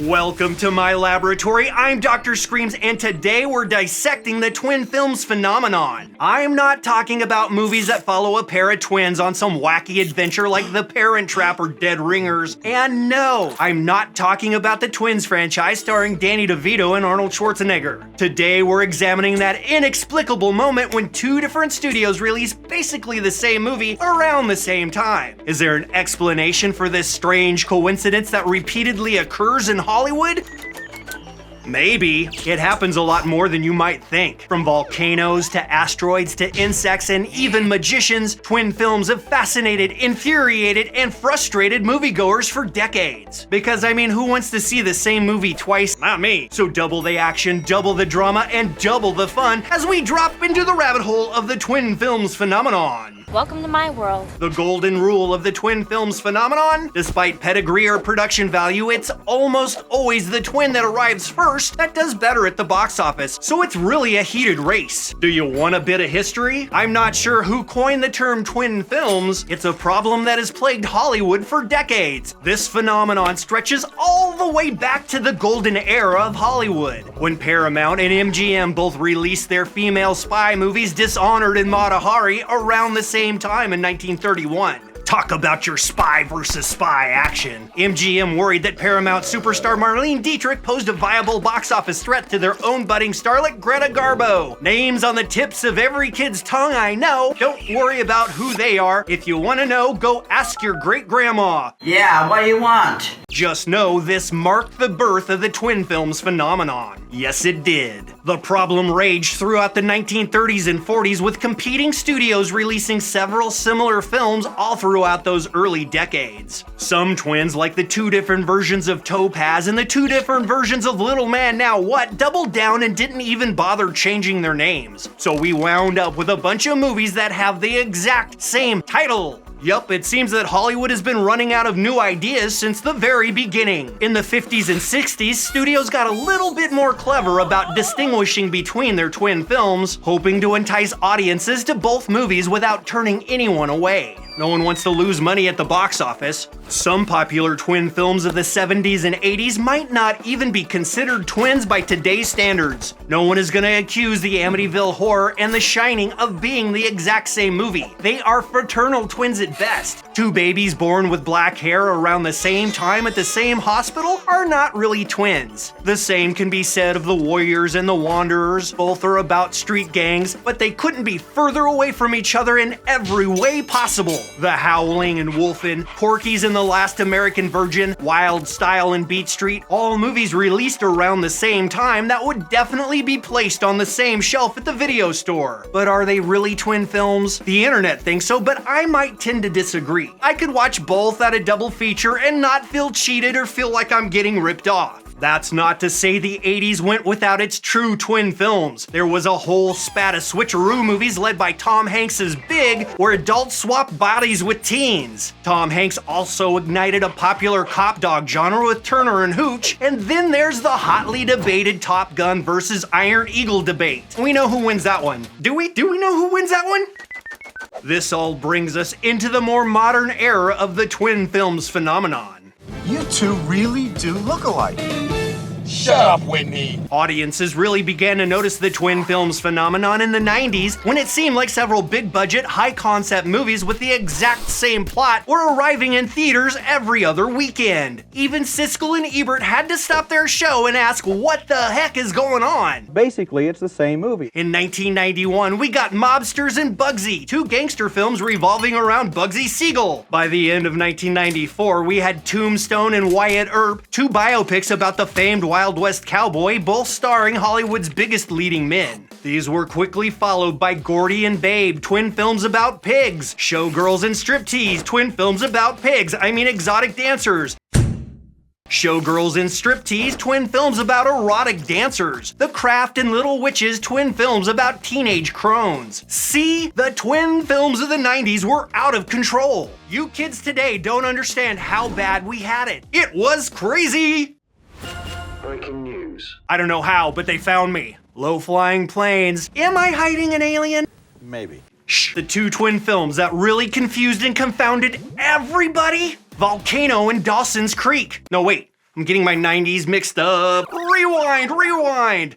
Welcome to my laboratory. I'm DrScreams, and today we're dissecting the twin films phenomenon. I'm not talking about movies that follow a pair of twins on some wacky adventure like The Parent Trap or Dead Ringers. And no, I'm not talking about the Twins franchise starring Danny DeVito and Arnold Schwarzenegger. Today we're examining that inexplicable moment when two different studios release basically the same movie around the same time. Is there an explanation for this strange coincidence that repeatedly occurs in Hollywood? Maybe. It happens a lot more than you might think. From volcanoes to asteroids to insects and even magicians, twin films have fascinated, infuriated, and frustrated moviegoers for decades. Because I mean, who wants to see the same movie twice? Not me. So double the action, double the drama, and double the fun as we drop into the rabbit hole of the twin films phenomenon. Welcome to my world. The golden rule of the twin films phenomenon? Despite pedigree or production value, it's almost always the twin that arrives first that does better at the box office, so it's really a heated race. Do you want a bit of history? I'm not sure who coined the term twin films. It's a problem that has plagued Hollywood for decades. This phenomenon stretches all the way back to the golden era of Hollywood, when Paramount and MGM both released their female spy movies Dishonored and Mata Hari around the same time in 1931. Talk about your spy versus spy action. MGM worried that Paramount superstar Marlene Dietrich posed a viable box office threat to their own budding starlet Greta Garbo. Names on the tips of every kid's tongue I know. Don't worry about who they are. If you want to know, go ask your great-grandma. Yeah, what do you want? Just know this marked the birth of the twin films phenomenon. Yes, it did. The problem raged throughout the 1930s and 40s with competing studios releasing several similar films all throughout those early decades. Some twins, like the two different versions of Topaz and the two different versions of Little Man Now What, doubled down and didn't even bother changing their names. So we wound up with a bunch of movies that have the exact same title. Yup, it seems that Hollywood has been running out of new ideas since the very beginning. In the 50s and 60s, studios got a little bit more clever about distinguishing between their twin films, hoping to entice audiences to both movies without turning anyone away. No one wants to lose money at the box office. Some popular twin films of the 70s and 80s might not even be considered twins by today's standards. No one is gonna accuse the Amityville Horror and The Shining of being the exact same movie. They are fraternal twins at best. Two babies born with black hair around the same time at the same hospital are not really twins. The same can be said of The Warriors and The Wanderers. Both are about street gangs, but they couldn't be further away from each other in every way possible. The Howling and Wolfen, Porky's and the Last American Virgin, Wild Style and Beat Street, all movies released around the same time that would definitely be placed on the same shelf at the video store. But are they really twin films? The internet thinks so, but I might tend to disagree. I could watch both at a double feature and not feel cheated or feel like I'm getting ripped off. That's not to say the 80s went without its true twin films. There was a whole spat of switcheroo movies led by Tom Hanks's Big, where adults swapped bodies with teens. Tom Hanks also ignited a popular cop dog genre with Turner and Hooch, and then there's the hotly debated Top Gun versus Iron Eagle debate. We know who wins that one. Do we? Do we know who wins that one? This all brings us into the more modern era of the twin films phenomenon. You two really do look alike. Shut up, Whitney. Audiences really began to notice the twin films phenomenon in the 90s when it seemed like several big-budget, high-concept movies with the exact same plot were arriving in theaters every other weekend. Even Siskel and Ebert had to stop their show and ask what the heck is going on. Basically, it's the same movie. In 1991, we got Mobsters and Bugsy, two gangster films revolving around Bugsy Siegel. By the end of 1994, we had Tombstone and Wyatt Earp, two biopics about the famed Wild West cowboy, both starring Hollywood's biggest leading men. These were quickly followed by Gordy and Babe, twin films about pigs, Showgirls and Striptease, twin films about pigs, exotic dancers. Showgirls and Striptease, twin films about erotic dancers. The Craft and Little Witches, twin films about teenage crones. See, the twin films of the 90s were out of control. You kids today don't understand how bad we had it. It was crazy! Breaking news. I don't know how, but they found me. Low-flying planes. Am I hiding an alien? Maybe. Shh. The two twin films that really confused and confounded everybody? Volcano and Dawson's Creek. No, wait. I'm getting my 90s mixed up. Rewind!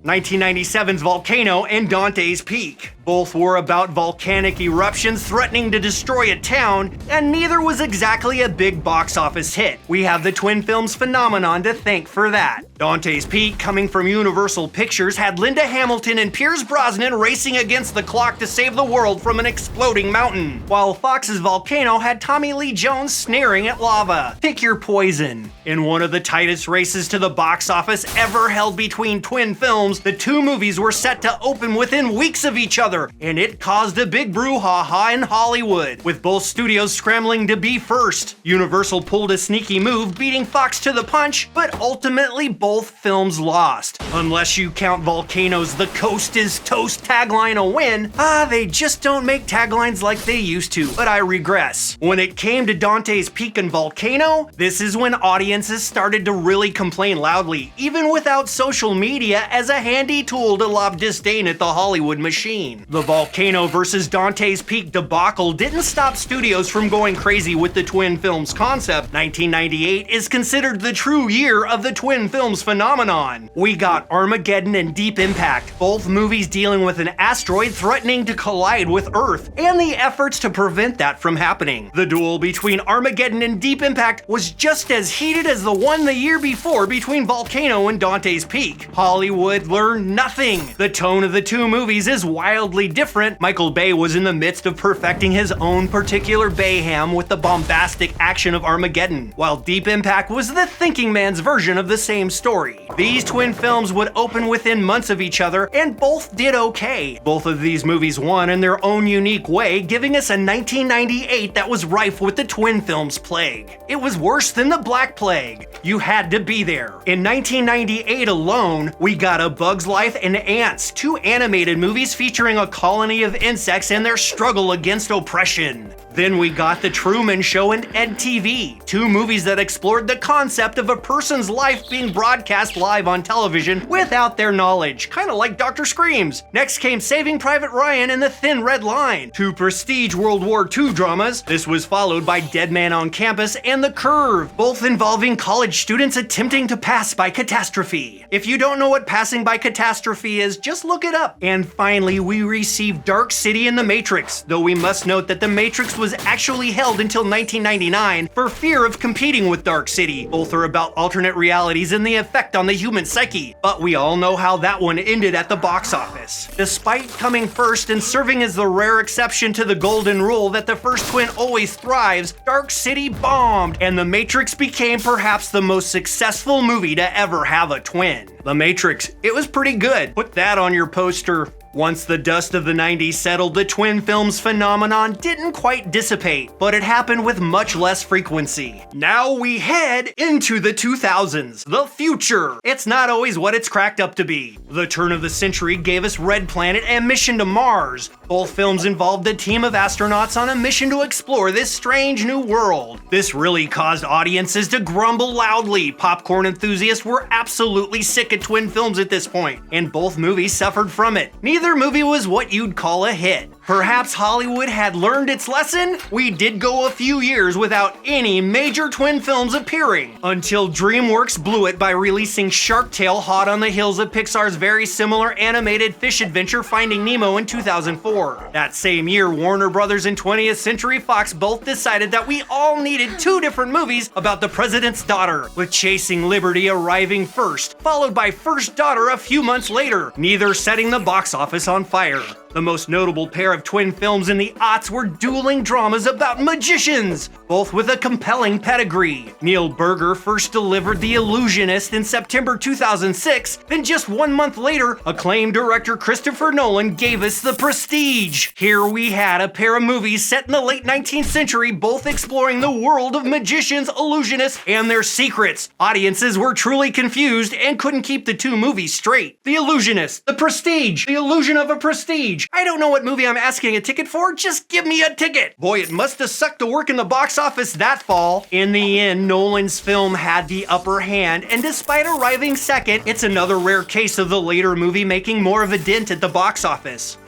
1997's Volcano and Dante's Peak. Both were about volcanic eruptions threatening to destroy a town, and neither was exactly a big box office hit. We have the twin films phenomenon to thank for that. Dante's Peak, coming from Universal Pictures, had Linda Hamilton and Pierce Brosnan racing against the clock to save the world from an exploding mountain, while Fox's Volcano had Tommy Lee Jones snaring at lava. Pick your poison. In one of the tightest races to the box office ever held between twin films, the two movies were set to open within weeks of each other, and it caused a big brouhaha in Hollywood, with both studios scrambling to be first. Universal pulled a sneaky move, beating Fox to the punch, but ultimately both films lost. Unless you count Volcano's "The Coast is Toast" tagline a win, they just don't make taglines like they used to, but I regress. When it came to Dante's Peak and Volcano, this is when audiences started to really complain loudly, even without social media as a handy tool to lob disdain at the Hollywood machine. The Volcano versus Dante's Peak debacle didn't stop studios from going crazy with the twin films concept. 1998 is considered the true year of the twin films phenomenon. We got Armageddon and Deep Impact, both movies dealing with an asteroid threatening to collide with Earth, and the efforts to prevent that from happening. The duel between Armageddon and Deep Impact was just as heated as the one the year before between Volcano and Dante's Peak. Hollywood learned nothing. The tone of the two movies is wildly different. Michael Bay was in the midst of perfecting his own particular Bayham with the bombastic action of Armageddon, while Deep Impact was the thinking man's version of the same story. These twin films would open within months of each other, and both did okay. Both of these movies won in their own unique way, giving us a 1998 that was rife with the twin films plague. It was worse than the Black Plague. You had to be there. In 1998 alone, we got A Bug's Life and Ants, two animated movies featuring a colony of insects and their struggle against oppression. Then we got The Truman Show and EdTV, two movies that explored the concept of a person's life being broadcast live on television without their knowledge, kind of like DrScreams. Next came Saving Private Ryan and The Thin Red Line, two prestige World War II dramas. This was followed by Dead Man on Campus and The Curve, both involving college students attempting to pass by catastrophe. If you don't know what passing by catastrophe is, just look it up. And finally, we received Dark City and The Matrix, though we must note that The Matrix was actually held until 1999 for fear of competing with Dark City. Both are about alternate realities and the effect on the human psyche, but we all know how that one ended at the box office. Despite coming first and serving as the rare exception to the golden rule that the first twin always thrives, Dark City bombed, and The Matrix became perhaps the most successful movie to ever have a twin. The Matrix, it was pretty good. Put that on your poster. Once the dust of the 90s settled, the twin films phenomenon didn't quite dissipate, but it happened with much less frequency. Now we head into the 2000s, the future. It's not always what it's cracked up to be. The turn of the century gave us Red Planet and Mission to Mars. Both films involved a team of astronauts on a mission to explore this strange new world. This really caused audiences to grumble loudly. Popcorn enthusiasts were absolutely sick of twin films at this point, and both movies suffered from it. Neither movie was what you'd call a hit. Perhaps Hollywood had learned its lesson? We did go a few years without any major twin films appearing, until DreamWorks blew it by releasing Shark Tale hot on the heels of Pixar's very similar animated fish adventure Finding Nemo in 2004. That same year, Warner Brothers and 20th Century Fox both decided that we all needed two different movies about the president's daughter, with Chasing Liberty arriving first, followed by First Daughter a few months later, neither setting the box office on fire. The most notable pair of twin films in the aughts were dueling dramas about magicians, both with a compelling pedigree. Neil Berger first delivered The Illusionist in September 2006, then just 1 month later, acclaimed director Christopher Nolan gave us The Prestige. Here we had a pair of movies set in the late 19th century, both exploring the world of magicians, illusionists, and their secrets. Audiences were truly confused and couldn't keep the two movies straight. The Illusionist, The Prestige, The Illusion of a Prestige. I don't know what movie I'm asking a ticket for, just give me a ticket. Boy, it must have sucked to work in the box office that fall. In the end, Nolan's film had the upper hand, and despite arriving second, it's another rare case of the later movie making more of a dent at the box office.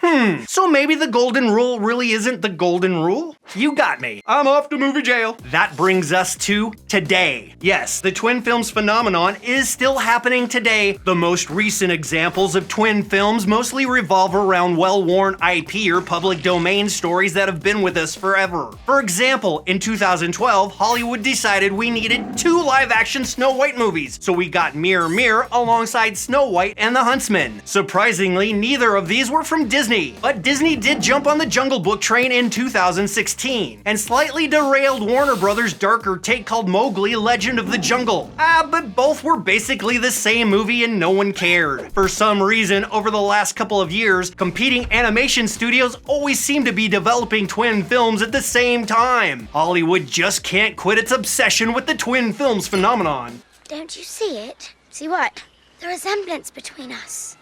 So maybe the golden rule really isn't the golden rule? You got me. I'm off to movie jail. That brings us to today. Yes, the twin films phenomenon is still happening today. The most recent examples of twin films mostly revolve around well-worn IP or public domain stories that have been with us forever. For example, in 2012, Hollywood decided we needed 2 live-action Snow White movies, so we got Mirror Mirror alongside Snow White and the Huntsman. Surprisingly, neither of these were from Disney, but Disney did jump on the Jungle Book train in 2016 and slightly derailed Warner Brothers' darker take called Mowgli: Legend of the Jungle. But both were basically the same movie and no one cared. For some reason, over the last couple of years, competing animation studios always seem to be developing twin films at the same time. Hollywood just can't quit its obsession with the twin films phenomenon. Don't you see it? See what? The resemblance between us.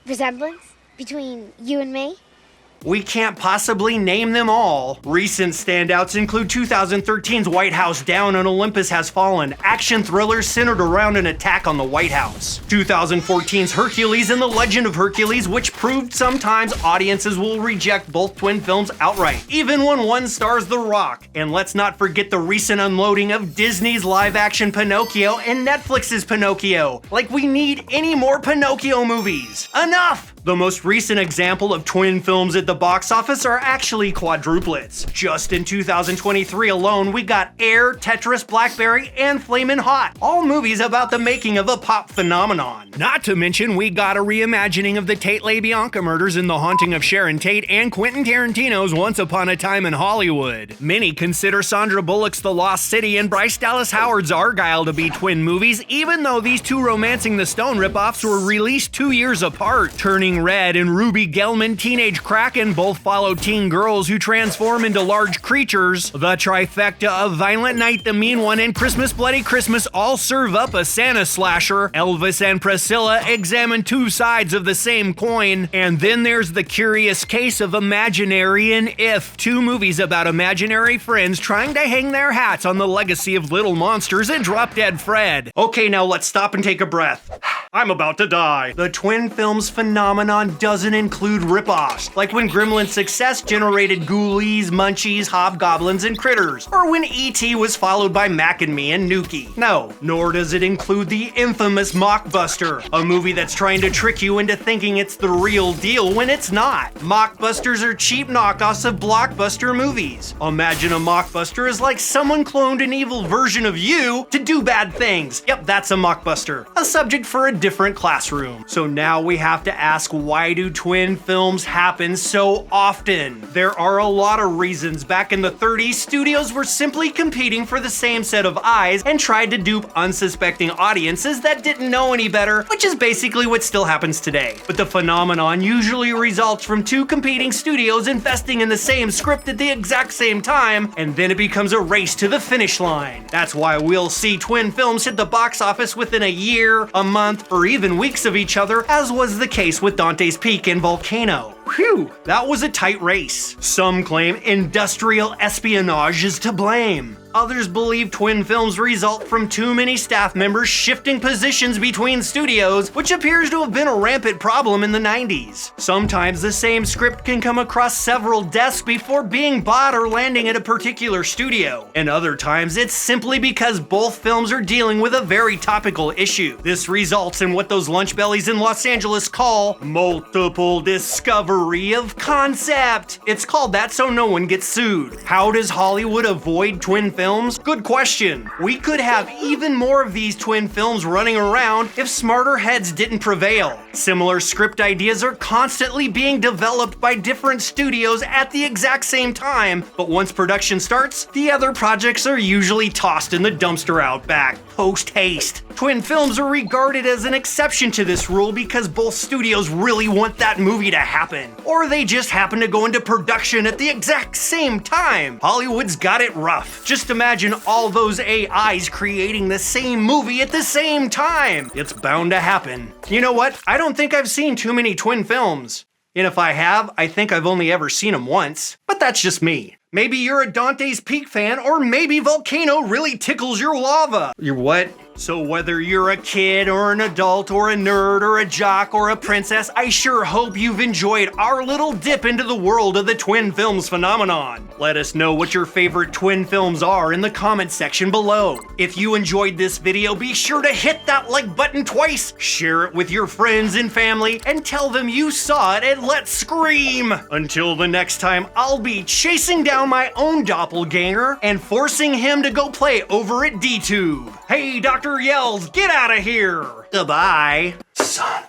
Resemblance? Between you and me? We can't possibly name them all. Recent standouts include 2013's White House Down and Olympus Has Fallen, action thrillers centered around an attack on the White House. 2014's Hercules and the Legend of Hercules, which proved sometimes audiences will reject both twin films outright, even when one stars The Rock. And let's not forget the recent unloading of Disney's live-action Pinocchio and Netflix's Pinocchio. Like we need any more Pinocchio movies. Enough! The most recent example of twin films at the box office are actually quadruplets. Just in 2023 alone, we got Air, Tetris, Blackberry, and Flamin' Hot, all movies about the making of a pop phenomenon. Not to mention, we got a reimagining of the Tate LaBianca murders in The Haunting of Sharon Tate and Quentin Tarantino's Once Upon a Time in Hollywood. Many consider Sandra Bullock's The Lost City and Bryce Dallas Howard's Argylle to be twin movies, even though these two Romancing the Stone ripoffs were released 2 years apart. Turning Red and Ruby Gelman Teenage Kraken both follow teen girls who transform into large creatures. The trifecta of Violent Night, The Mean One, and Christmas Bloody Christmas all serve up a Santa slasher. Elvis and Priscilla examine 2 sides of the same coin. And then there's the curious case of Imaginary and If, 2 movies about imaginary friends trying to hang their hats on the legacy of Little Monsters and Drop Dead Fred. Okay, now let's stop and take a breath. I'm about to die. The twin films phenomenon doesn't include ripoffs, like when Gremlin's success generated Ghoulies, Munchies, Hobgoblins, and Critters, or when E.T. was followed by Mac and Me and Nuki. No, nor does it include the infamous Mockbuster, a movie that's trying to trick you into thinking it's the real deal when it's not. Mockbusters are cheap knockoffs of blockbuster movies. Imagine a Mockbuster is like someone cloned an evil version of you to do bad things. Yep, that's a Mockbuster. A subject for a different classroom. So now we have to ask, why do twin films happen so often? There are a lot of reasons. Back in the 30s, studios were simply competing for the same set of eyes and tried to dupe unsuspecting audiences that didn't know any better, which is basically what still happens today. But the phenomenon usually results from 2 competing studios investing in the same script at the exact same time, and then it becomes a race to the finish line. That's why we'll see twin films hit the box office within a year, a month, or even weeks of each other, as was the case with Dante's Peak and Volcano. Whew, that was a tight race. Some claim industrial espionage is to blame. Others believe twin films result from too many staff members shifting positions between studios, which appears to have been a rampant problem in the 90s. Sometimes the same script can come across several desks before being bought or landing at a particular studio. And other times it's simply because both films are dealing with a very topical issue. This results in what those lunch bellies in Los Angeles call multiple discovery of concept. It's called that so no one gets sued. How does Hollywood avoid twin films? Good question. We could have even more of these twin films running around if smarter heads didn't prevail. Similar script ideas are constantly being developed by different studios at the exact same time, but once production starts, the other projects are usually tossed in the dumpster out back, post-haste. Twin films are regarded as an exception to this rule because both studios really want that movie to happen, or they just happen to go into production at the exact same time. Hollywood's got it rough. Just imagine all those AIs creating the same movie at the same time. It's bound to happen. You know what? I don't think I've seen too many twin films. And if I have, I think I've only ever seen them once. But that's just me. Maybe you're a Dante's Peak fan, or maybe Volcano really tickles your lava. Your what? So whether you're a kid or an adult or a nerd or a jock or a princess, I sure hope you've enjoyed our little dip into the world of the twin films phenomenon. Let us know what your favorite twin films are in the comment section below. If you enjoyed this video, be sure to hit that like button twice, share it with your friends and family, and tell them you saw it at Let's Scream. Until the next time, I'll be chasing down my own doppelganger and forcing him to go play over at DTube. Hey, Dr. Yells, get out of here! Goodbye. Son,